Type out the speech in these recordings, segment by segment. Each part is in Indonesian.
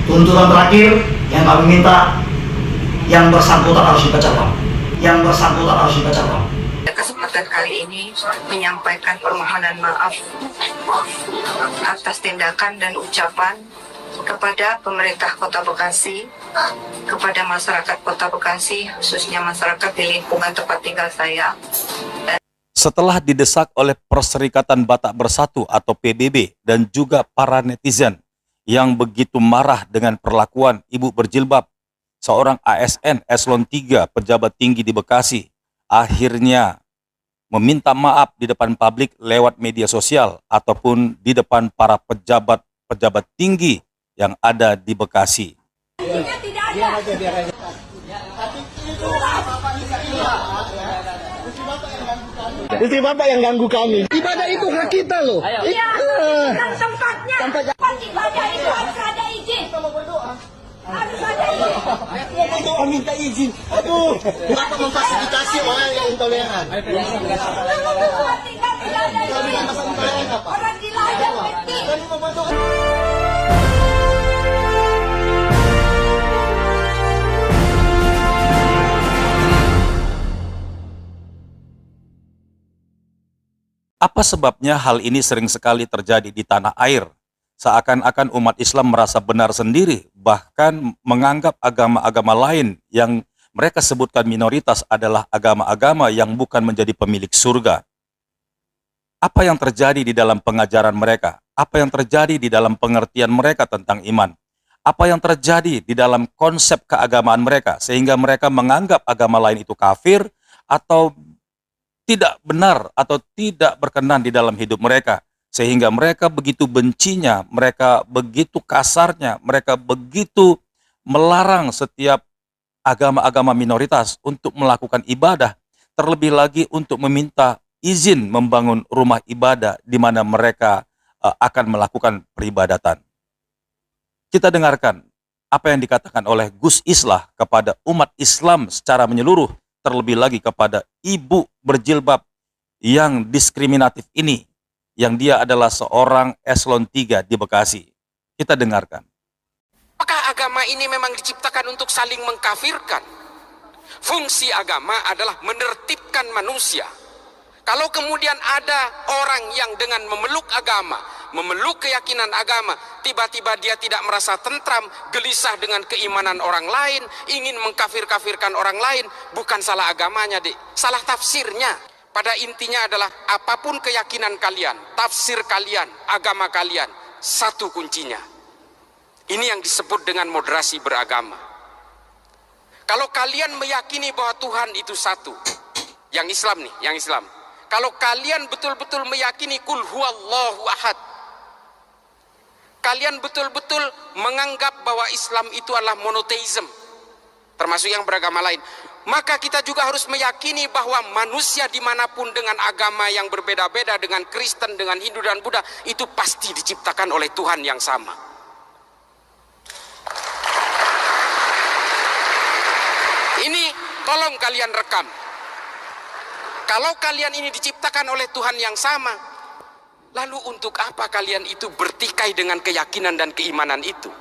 Tuntutan terakhir yang kami minta, yang bersangkutan harus dipecat, Pak. Yang bersangkutan harus dipecat, Pak. Kesempatan kali ini menyampaikan permohonan maaf atas tindakan dan ucapan kepada pemerintah Kota Bekasi, kepada masyarakat Kota Bekasi, khususnya masyarakat di lingkungan tempat tinggal saya. Setelah didesak oleh Perserikatan Batak Bersatu atau PBB dan juga para netizen yang begitu marah dengan perlakuan ibu berjilbab, seorang ASN eselon 3 pejabat tinggi di Bekasi akhirnya meminta maaf di depan publik lewat media sosial ataupun di depan para pejabat tinggi yang ada di Bekasi. Istri Bapak yang ganggu kami. Ibadah itu hak kita loh. Iya, dan tempatnya. Tempat ibadah itu harus ada izin. Harus ada izin. Mau berdoa minta izin. Aduh, kenapa memfasilitasi orang yang intoleran? Orang gila aja penting. Apa sebabnya hal ini sering sekali terjadi di tanah air? Seakan-akan umat Islam merasa benar sendiri, bahkan menganggap agama-agama lain yang mereka sebutkan minoritas adalah agama-agama yang bukan menjadi pemilik surga. Apa yang terjadi di dalam pengajaran mereka? Apa yang terjadi di dalam pengertian mereka tentang iman? Apa yang terjadi di dalam konsep keagamaan mereka sehingga mereka menganggap agama lain itu kafir atau tidak benar atau tidak berkenan di dalam hidup mereka, sehingga mereka begitu bencinya, mereka begitu kasarnya, mereka begitu melarang setiap agama-agama minoritas untuk melakukan ibadah, terlebih lagi untuk meminta izin membangun rumah ibadah di mana mereka akan melakukan peribadatan. Kita dengarkan apa yang dikatakan oleh Gus Islah kepada umat Islam secara menyeluruh, terlebih lagi kepada ibu berjilbab yang diskriminatif ini, yang dia adalah seorang eselon 3 di Bekasi. Kita dengarkan. Apakah agama ini memang diciptakan untuk saling mengkafirkan? Fungsi agama adalah menertibkan manusia. Kalau kemudian ada orang yang dengan memeluk agama, memeluk keyakinan agama, tiba-tiba dia tidak merasa tentram, gelisah dengan keimanan orang lain, ingin mengkafir-kafirkan orang lain, bukan salah agamanya, Dik. Salah tafsirnya. Pada intinya adalah apapun keyakinan kalian, tafsir kalian, agama kalian, satu kuncinya. Ini yang disebut dengan moderasi beragama. Kalau kalian meyakini bahwa Tuhan itu satu, yang Islam nih, yang Islam. Kalau kalian betul-betul meyakini kul huwallahu ahad, kalian betul-betul menganggap bahwa Islam itu adalah monoteism, termasuk yang beragama lain, maka kita juga harus meyakini bahwa manusia dimanapun dengan agama yang berbeda-beda, dengan Kristen, dengan Hindu dan Buddha, itu pasti diciptakan oleh Tuhan yang sama. Ini tolong kalian rekam. Kalau kalian ini diciptakan oleh Tuhan yang sama, lalu untuk apa kalian itu bertikai dengan keyakinan dan keimanan itu?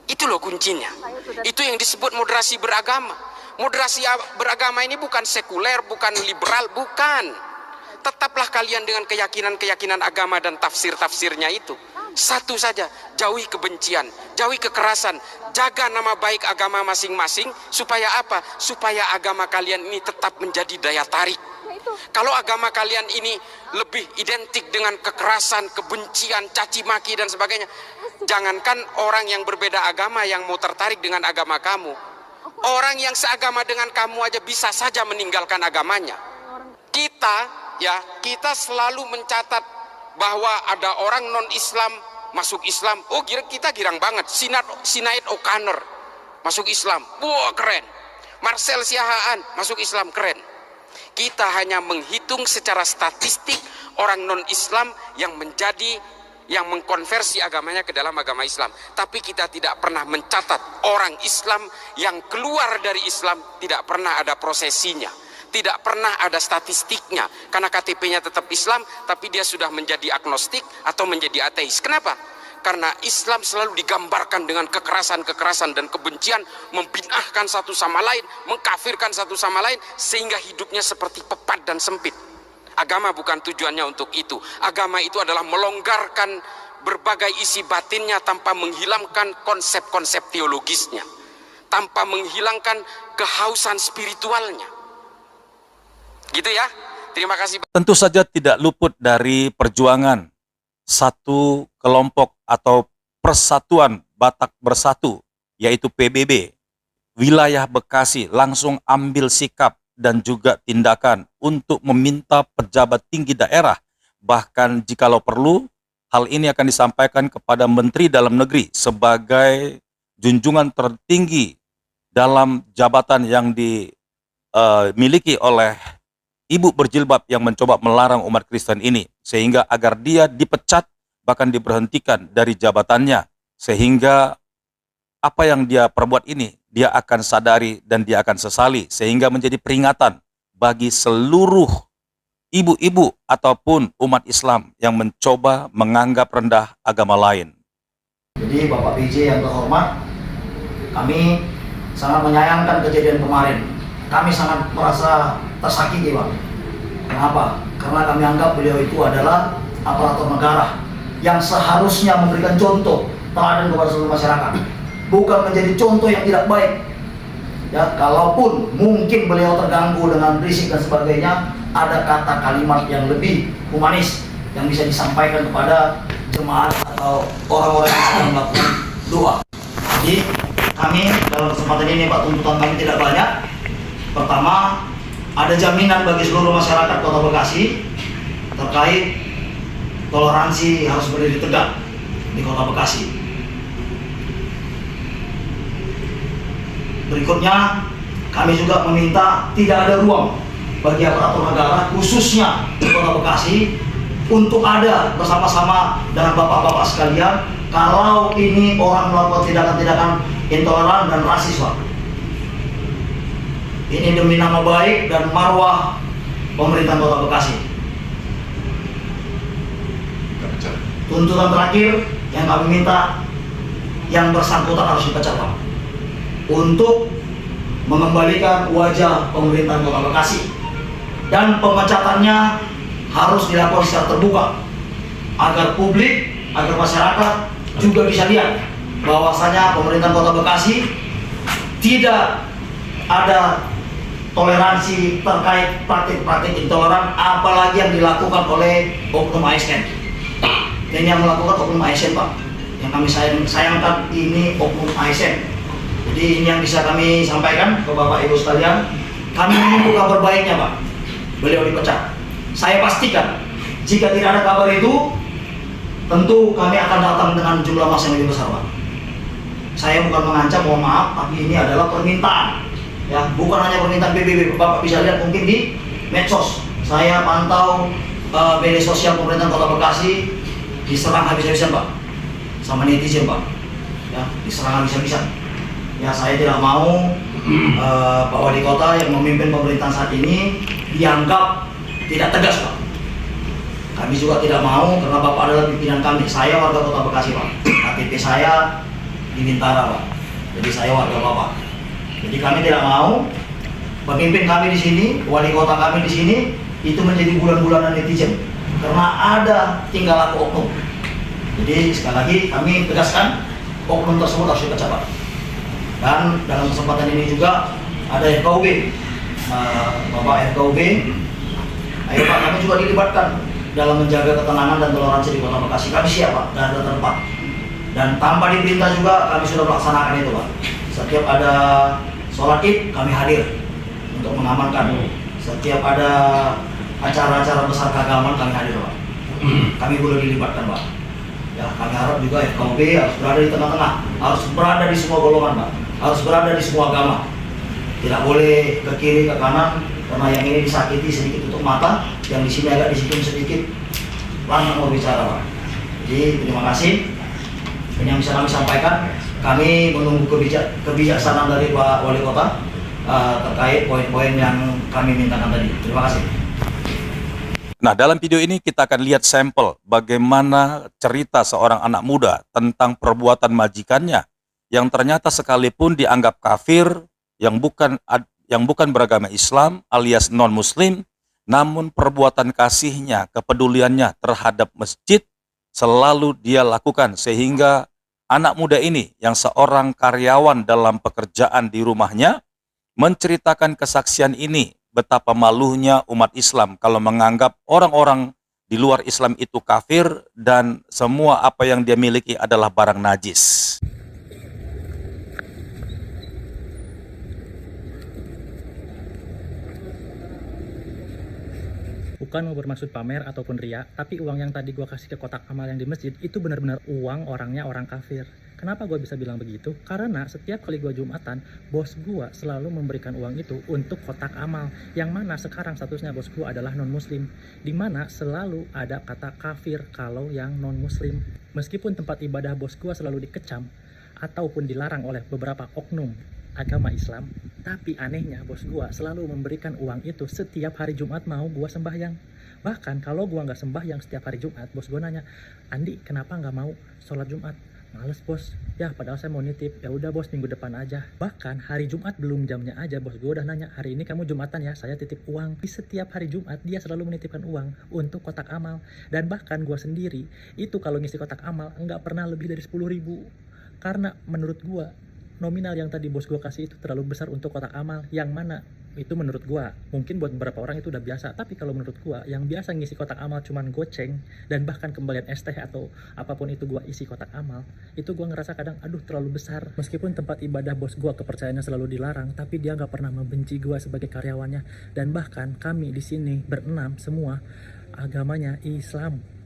Itu loh kuncinya. Itu yang disebut moderasi beragama. Moderasi beragama ini bukan sekuler, bukan liberal, bukan. Tetaplah kalian dengan keyakinan-keyakinan agama dan tafsir-tafsirnya itu. Satu saja, jauhi kebencian, jauhi kekerasan, jaga nama baik agama masing-masing, supaya apa? Supaya agama kalian ini tetap menjadi daya tarik. Kalau agama kalian ini lebih identik dengan kekerasan, kebencian, caci maki dan sebagainya, jangankan orang yang berbeda agama yang mau tertarik dengan agama kamu, orang yang seagama dengan kamu aja bisa saja meninggalkan agamanya. Kita selalu mencatat bahwa ada orang non-Islam masuk Islam. Oh, kita girang banget. Sinead O'Connor masuk Islam. Wah, keren. Marcel Siahaan masuk Islam, keren. Kita hanya menghitung secara statistik orang non-Islam yang mengkonversi agamanya ke dalam agama Islam. Tapi kita tidak pernah mencatat orang Islam yang keluar dari Islam, tidak pernah ada prosesinya. Tidak pernah ada statistiknya, karena KTP-nya tetap Islam, tapi dia sudah menjadi agnostik atau menjadi ateis. Kenapa? Karena Islam selalu digambarkan dengan kekerasan-kekerasan dan kebencian, membid'ahkan satu sama lain, mengkafirkan satu sama lain, sehingga hidupnya seperti pepat dan sempit. Agama bukan tujuannya untuk itu. Agama itu adalah melonggarkan berbagai isi batinnya tanpa menghilangkan konsep-konsep teologisnya, tanpa menghilangkan kehausan spiritualnya. Gitu ya. Terima kasih. Tentu saja tidak luput dari perjuangan satu kelompok atau Persatuan Batak Bersatu, yaitu PBB, wilayah Bekasi langsung ambil sikap dan juga tindakan untuk meminta pejabat tinggi daerah, bahkan jikalau perlu, hal ini akan disampaikan kepada Menteri Dalam Negeri sebagai junjungan tertinggi dalam jabatan yang dimiliki oleh ibu berjilbab yang mencoba melarang umat Kristen ini, sehingga agar dia dipecat, bahkan diberhentikan dari jabatannya, sehingga apa yang dia perbuat ini, dia akan sadari dan dia akan sesali, sehingga menjadi peringatan bagi seluruh ibu-ibu ataupun umat Islam yang mencoba menganggap rendah agama lain. Jadi Bapak PJ yang terhormat, kami sangat menyayangkan kejadian kemarin. Kami sangat merasa tersakiti, Pak. Kenapa? Karena kami anggap beliau itu adalah aparatur negara yang seharusnya memberikan contoh teladan kepada seluruh masyarakat, bukan menjadi contoh yang tidak baik. Ya, kalaupun mungkin beliau terganggu dengan berisik dan sebagainya, ada kata kalimat yang lebih humanis yang bisa disampaikan kepada jemaat atau orang-orang yang sedang melakukan doa. Jadi kami dalam kesempatan ini, Pak, tuntutan kami tidak banyak. Pertama, ada jaminan bagi seluruh masyarakat Kota Bekasi terkait toleransi harus berdiri tegak di Kota Bekasi. Berikutnya, kami juga meminta tidak ada ruang bagi aparatur negara, khususnya di Kota Bekasi, untuk ada bersama-sama dengan bapak-bapak sekalian kalau ini orang melakukan tindakan-tindakan intoleran dan rasis, Pak. Ini demi nama baik dan marwah pemerintahan Kota Bekasi. Tuntutan terakhir yang kami minta, yang bersangkutan harus dipecat, Pak, untuk mengembalikan wajah pemerintahan Kota Bekasi, dan pemecatannya harus dilakukan secara terbuka agar publik, agar masyarakat juga bisa lihat bahwasanya pemerintahan Kota Bekasi tidak ada toleransi terkait praktik-praktik intoleran, apalagi yang dilakukan oleh oknum ASN. Dan yang melakukan oknum ASN, Pak, yang kami sayangkan ini oknum ASN. Jadi ini yang bisa kami sampaikan ke Bapak Ibu sekalian. Kami menunggu kabar baiknya, Pak, beliau dipecat. Saya pastikan jika tidak ada kabar itu, tentu kami akan datang dengan jumlah massa yang lebih besar, Pak. Saya bukan mengancam, mohon maaf, tapi ini adalah permintaan. Ya, bukan hanya permintaan PBB. Bapak bisa lihat mungkin di medsos. Saya pantau media sosial pemerintahan Kota Bekasi diserang habis-habisan, Pak, sama netizen, Pak. Ya, diserang habis-habisan. Ya, saya tidak mau Pak Wali Kota yang memimpin pemerintahan saat ini dianggap tidak tegas, Pak. Kami juga tidak mau, karena Bapak adalah pimpinan kami. Saya warga Kota Bekasi, Pak. KTP saya di Bintara, Pak. Jadi saya warga Bapak. Jadi kami tidak mau pemimpin kami di sini, wali kota kami di sini itu menjadi bulan-bulanan netizen, karena ada tinggal laku oknum. Jadi sekali lagi kami tegaskan, oknum tersebut harus dipecat, Pak. Dan dalam kesempatan ini juga ada FKUB, Bapak FKUB, ayo Pak, kami juga dilibatkan dalam menjaga ketenangan dan toleransi di Kota Bekasi. Kami siap, Pak, dan ada tempat. Dan tanpa diperintah juga kami sudah melaksanakan itu, Pak. Setiap ada sholat Id, kami hadir untuk mengamankan. Setiap ada acara-acara besar keagamaan, kami hadir, Pak. Kami boleh dilibatkan, Pak. Ya, kami harap juga FKUB harus berada di tengah-tengah, harus berada di semua golongan, Pak. Harus berada di semua agama. Tidak boleh ke kiri, ke kanan, karena yang ini disakiti sedikit tutup mata, yang di sini agak disikum sedikit, langsung mau bicara, Pak. Jadi terima kasih. Ini yang bisa kami sampaikan. Kami menunggu kebijaksanaan dari Pak Wali Kota terkait poin-poin yang kami mintakan tadi. Terima kasih. Nah, dalam video ini kita akan lihat sampel bagaimana cerita seorang anak muda tentang perbuatan majikannya yang ternyata sekalipun dianggap kafir, yang bukan beragama Islam alias non-muslim, namun perbuatan kasihnya, kepeduliannya terhadap masjid selalu dia lakukan, sehingga anak muda ini yang seorang karyawan dalam pekerjaan di rumahnya menceritakan kesaksian ini, betapa malunya umat Islam kalau menganggap orang-orang di luar Islam itu kafir dan semua apa yang dia miliki adalah barang najis. Bukan mau bermaksud pamer ataupun ria, tapi uang yang tadi gue kasih ke kotak amal yang di masjid itu benar-benar uang orangnya orang kafir. Kenapa gue bisa bilang begitu? Karena setiap kali gue Jumatan, bos gue selalu memberikan uang itu untuk kotak amal, yang mana sekarang statusnya bos gue adalah non-muslim, dimana selalu ada kata kafir kalau yang non-muslim. Meskipun tempat ibadah bos gue selalu dikecam ataupun dilarang oleh beberapa oknum agama Islam, tapi anehnya bos gua selalu memberikan uang itu setiap hari Jumat mau gua sembahyang. Bahkan kalau gua nggak sembahyang setiap hari Jumat, bos gua nanya, Andi kenapa nggak mau sholat Jumat? Males bos, ya padahal saya mau nitip. Ya udah bos, minggu depan aja. Bahkan hari Jumat belum jamnya aja bos gua udah nanya, hari ini kamu Jumatan ya, saya titip uang. Di setiap hari Jumat dia selalu menitipkan uang untuk kotak amal. Dan bahkan gua sendiri itu kalau ngisi kotak amal nggak pernah lebih dari 10.000, karena menurut gua nominal yang tadi bos gue kasih itu terlalu besar untuk kotak amal, yang mana itu menurut gue, mungkin buat beberapa orang itu udah biasa, tapi kalau menurut gue yang biasa ngisi kotak amal cuman goceng dan bahkan kembalian es teh atau apapun itu gue isi kotak amal, itu gue ngerasa kadang aduh terlalu besar. Meskipun tempat ibadah bos gue kepercayaannya selalu dilarang, tapi dia nggak pernah membenci gue sebagai karyawannya. Dan bahkan kami di sini berenam semua agamanya Islam.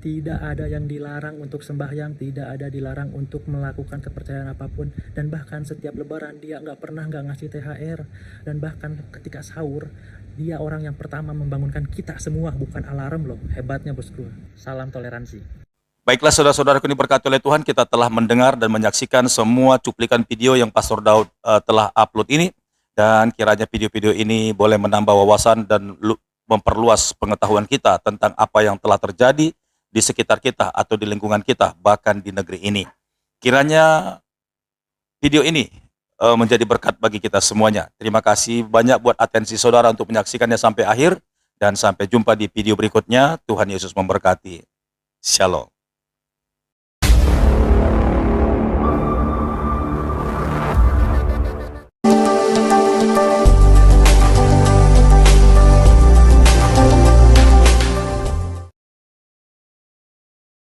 Tidak ada yang dilarang untuk sembahyang, tidak ada dilarang untuk melakukan kepercayaan apapun. Dan bahkan setiap lebaran dia nggak pernah nggak ngasih THR. Dan bahkan ketika sahur, dia orang yang pertama membangunkan kita semua, bukan alarm loh. Hebatnya bos gue. Salam toleransi. Baiklah saudara-saudaraku ini berkati oleh Tuhan, kita telah mendengar dan menyaksikan semua cuplikan video yang Pastor Daud telah upload ini. Dan kiranya video-video ini boleh menambah wawasan dan memperluas pengetahuan kita tentang apa yang telah terjadi di sekitar kita atau di lingkungan kita, bahkan di negeri ini. Kiranya video ini menjadi berkat bagi kita semuanya. Terima kasih banyak buat atensi saudara untuk menyaksikannya sampai akhir, dan sampai jumpa di video berikutnya. Tuhan Yesus memberkati. Shalom.